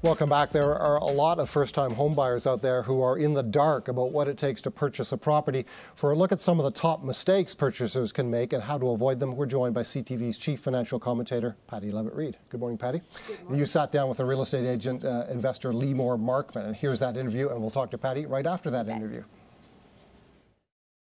Welcome back. There are a lot of first-time homebuyers out there who are in the dark about what it takes to purchase a property. For a look at some of the top mistakes purchasers can make and how to avoid them, we're joined by CTV's chief financial commentator, Patty Levitt-Reid. Good morning, Patty. Good morning. You sat down with a real estate agent, investor Limor Markman, and here's that interview, and we'll talk to Patty right after that interview.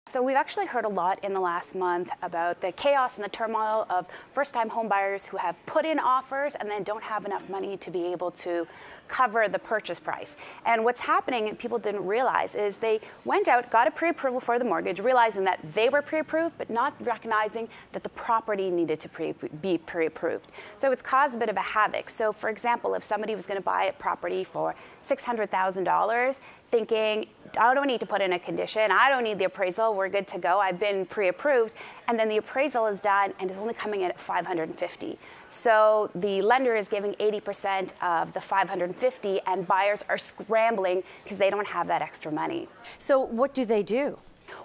So we've actually heard a lot in the last month about the chaos and the turmoil of first-time homebuyers who have put in offers and then don't have enough money to be able to cover the purchase price. And what's happening, and people didn't realize, is they went out, got a pre-approval for the mortgage, realizing that they were pre-approved, but not recognizing that the property needed to be pre-approved. So it's caused a bit of a havoc. So for example, if somebody was going to buy a property for $600,000, thinking, I don't need to put in a condition, I don't need the appraisal, we're good to go, I've been pre-approved, and then the appraisal is done and is only coming in at $550. So the lender is giving 80% of the $550, and buyers are scrambling because they don't have that extra money. So what do they do?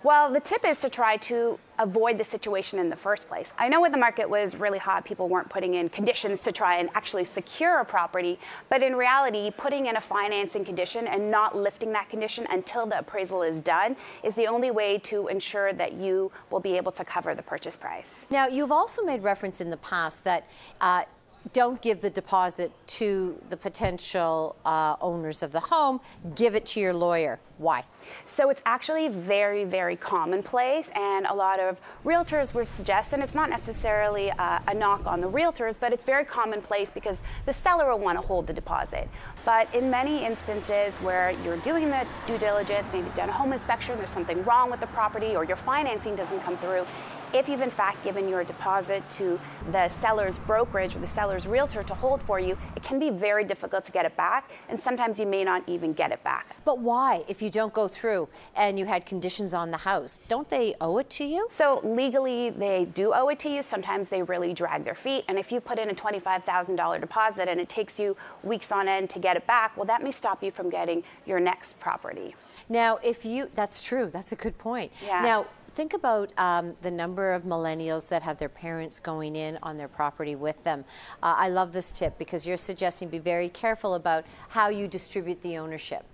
Well, the tip is to try to avoid the situation in the first place. I know when the market was really hot, people weren't putting in conditions to try and actually secure a property, but in reality, putting in a financing condition and not lifting that condition until the appraisal is done is the only way to ensure that you will be able to cover the purchase price. Now, you've also made reference in the past that don't give the deposit to the potential owners of the home, give it to your lawyer. Why? So it's actually very, very commonplace, and a lot of realtors would suggest, and it's not necessarily a knock on the realtors, but it's very commonplace because the seller will want to hold the deposit. But in many instances where you're doing the due diligence, maybe you've done a home inspection, there's something wrong with the property, or your financing doesn't come through, if you've in fact given your deposit to the seller's brokerage or the seller's realtor to hold for you, it can be very difficult to get it back, and sometimes you may not even get it back. But why? If you don't go through and you had conditions on the house, don't they owe it to you? So legally, they do owe it to you. Sometimes they really drag their feet, and if you put in a $25,000 deposit and it takes you weeks on end to get it back, well, that may stop you from getting your next property. Now, that's true. That's a good point. Yeah. Now, think about the number of millennials that have their parents going in on their property with them. I love this tip because you're suggesting be very careful about how you distribute the ownership.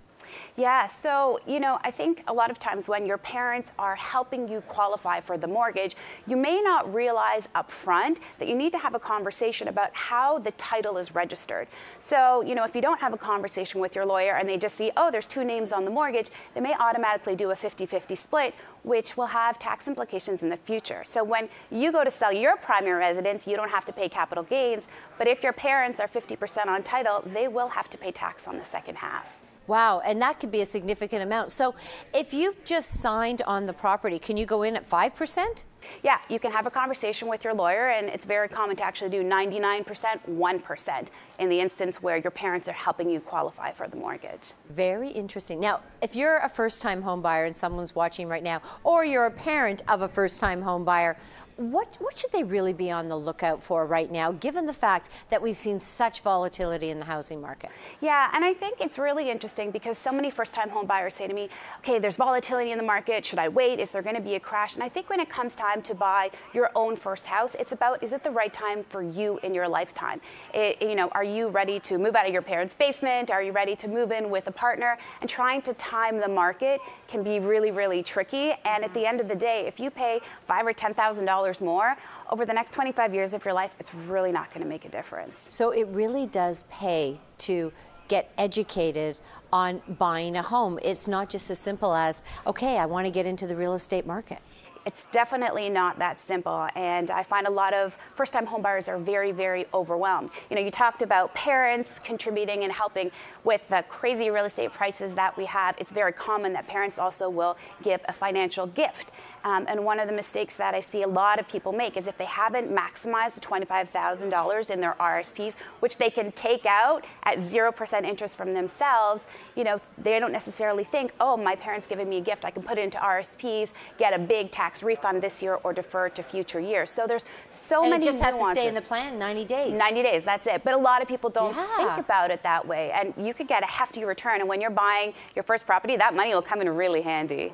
Yeah, so, I think a lot of times when your parents are helping you qualify for the mortgage, you may not realize up front that you need to have a conversation about how the title is registered. So, if you don't have a conversation with your lawyer and they just see, oh, there's two names on the mortgage, they may automatically do a 50-50 split, which will have tax implications in the future. So when you go to sell your primary residence, you don't have to pay capital gains, but if your parents are 50% on title, they will have to pay tax on the second half. Wow, and that could be a significant amount. So if you've just signed on the property, can you go in at 5%? Yeah, you can have a conversation with your lawyer, and it's very common to actually do 99%, 1% in the instance where your parents are helping you qualify for the mortgage. Very interesting. Now, if you're a first-time home buyer and someone's watching right now, or you're a parent of a first-time home buyer, what should they really be on the lookout for right now, given the fact that we've seen such volatility in the housing market? Yeah, and I think it's really interesting because so many first-time home buyers say to me, okay, there's volatility in the market, should I wait? Is there going to be a crash? And I think when it comes time to buy your own first house, it's about, is it the right time for you in your lifetime? Are you ready to move out of your parents' basement? Are you ready to move in with a partner? And trying to time the market can be really, really tricky. And at the end of the day, if you pay $5,000 or $10,000 more over the next 25 years of your life, it's really not going to make a difference. So it really does pay to get educated on buying a home. It's not just as simple as, okay, I want to get into the real estate market. It's definitely not that simple, and I find a lot of first-time homebuyers are very, very overwhelmed. You talked about parents contributing and helping with the crazy real estate prices that we have. It's very common that parents also will give a financial gift. And one of the mistakes that I see a lot of people make is if they haven't maximized the $25,000 in their RSPs, which they can take out at 0% interest from themselves, they don't necessarily think, oh, my parents giving me a gift, I can put it into RSPs, get a big tax refund this year or defer to future years. So there's so many nuances. It just has to stay in the plan 90 days. 90 days, that's it. But a lot of people don't think about it that way. And you could get a hefty return. And when you're buying your first property, that money will come in really handy.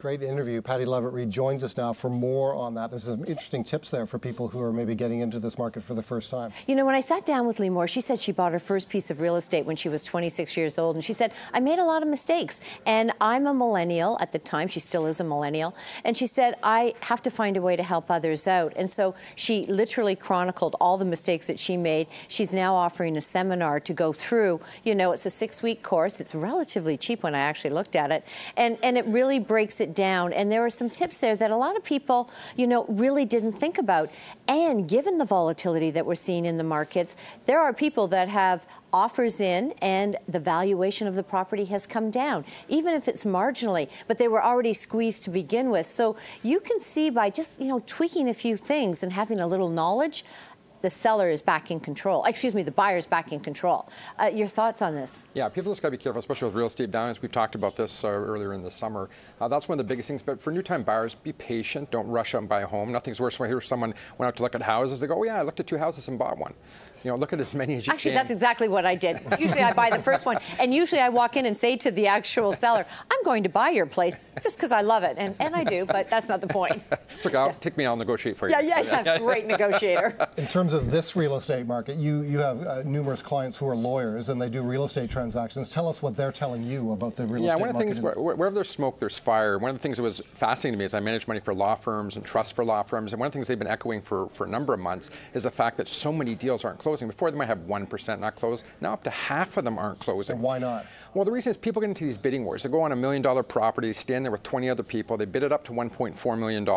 Great interview. Patty Levitt-Reid joins us now for more on that. There's some interesting tips there for people who are maybe getting into this market for the first time. You know, when I sat down with Limor, she said she bought her first piece of real estate when she was 26 years old. And she said, I made a lot of mistakes. And I'm a millennial at the time. She still is a millennial. And she said, I have to find a way to help others out. And so she literally chronicled all the mistakes that she made. She's now offering a seminar to go through. You know, it's a 6-week course. It's relatively cheap when I actually looked at it. And it really breaks it down. And there are some tips there that a lot of people, you know, really didn't think about. And given the volatility that we're seeing in the markets, there are people that have offers in and the valuation of the property has come down, even if it's marginally, but they were already squeezed to begin with. So you can see by just, you know, tweaking a few things and having a little knowledge, the seller is back in control. Excuse me, the buyer's back in control. Your thoughts on this? Yeah, people just got to be careful, especially with real estate values. We've talked about this earlier in the summer. That's one of the biggest things. But for new-time buyers, be patient. Don't rush out and buy a home. Nothing's worse when I hear someone went out to look at houses. They go, oh, yeah, I looked at 2 houses and bought one. You know, look at as many as you Actually, can. that's exactly what I did. Usually I buy the first one, and usually I walk in and say to the actual seller, I'm going to buy your place just because I love it. And I do, but that's not the point. It's okay, take me, I'll negotiate for you. Yeah, great negotiator. In terms of this real estate market, you have numerous clients who are lawyers and they do real estate transactions. Tell us what they're telling you about the real estate market. Yeah, one of the things, wherever there's smoke, there's fire. One of the things that was fascinating to me is I manage money for law firms and trusts for law firms, and one of the things they've been echoing for a number of months is the fact that so many deals aren't closing. Before, they might have 1% not close. Now up to half of them aren't closing. And why not? Well, the reason is people get into these bidding wars. They go on $1 million property, they stand there with 20 other people, they bid it up to $1.4 million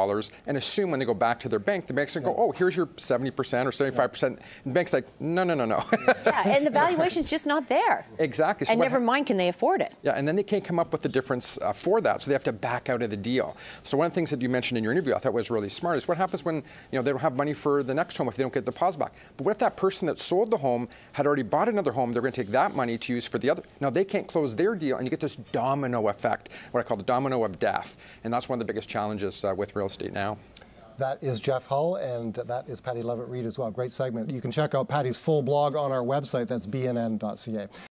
and assume when they go back to their bank, the bank's going to go, oh, here's your 70% or 75%. And the bank's like, no. Yeah, and the valuation's just not there. Exactly. So and never mind, can they afford it? Yeah, and then they can't come up with the difference for that, so they have to back out of the deal. So one of the things that you mentioned in your interview I thought was really smart is what happens when they don't have money for the next home if they don't get the deposit back. But what if that person that sold the home had already bought another home, they're going to take that money to use for the other. Now they can't close their deal, and you get this domino effect, what I call the domino of death. And that's one of the biggest challenges with real estate now. That is Jeff Hull, and that is Patty Levitt-Reid as well. Great segment. You can check out Patty's full blog on our website. That's bnn.ca.